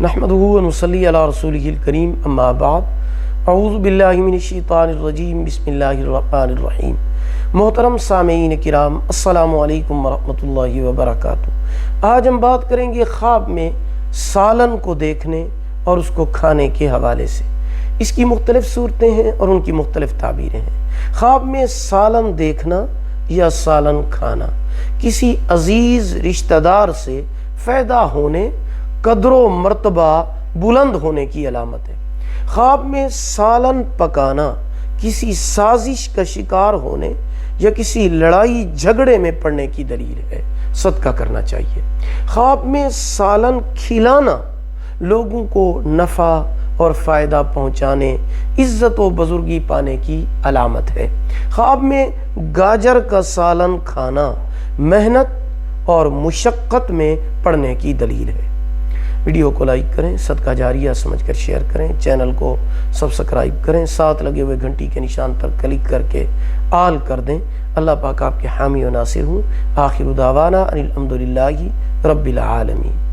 نحمدہ و نصلی علی رسولہ الکریم، اما بعد، اعوذ باللہ من الشیطان الرجیم، بسم اللہ الرحمن الرحیم۔ محترم سامعین کرام، السلام علیکم ورحمۃ اللہ وبرکاتہ۔ آج ہم بات کریں گے خواب میں سالن کو دیکھنے اور اس کو کھانے کے حوالے سے۔ اس کی مختلف صورتیں ہیں اور ان کی مختلف تعبیریں ہیں۔ خواب میں سالن دیکھنا یا سالن کھانا کسی عزیز رشتہ دار سے فائدہ ہونے، قدر و مرتبہ بلند ہونے کی علامت ہے۔ خواب میں سالن پکانا کسی سازش کا شکار ہونے یا کسی لڑائی جھگڑے میں پڑنے کی دلیل ہے، صدقہ کرنا چاہیے۔ خواب میں سالن کھلانا لوگوں کو نفع اور فائدہ پہنچانے، عزت و بزرگی پانے کی علامت ہے۔ خواب میں گاجر کا سالن کھانا محنت اور مشقت میں پڑنے کی دلیل ہے۔ ویڈیو کو لائک کریں، صدقہ جاریہ سمجھ کر شیئر کریں، چینل کو سبسکرائب کریں، ساتھ لگے ہوئے گھنٹی کے نشان پر کلک کر کے آل کر دیں۔ اللہ پاک آپ کے حامی و ناصر ہوں۔ آخر دعوانا ان الحمدللہ رب العالمین۔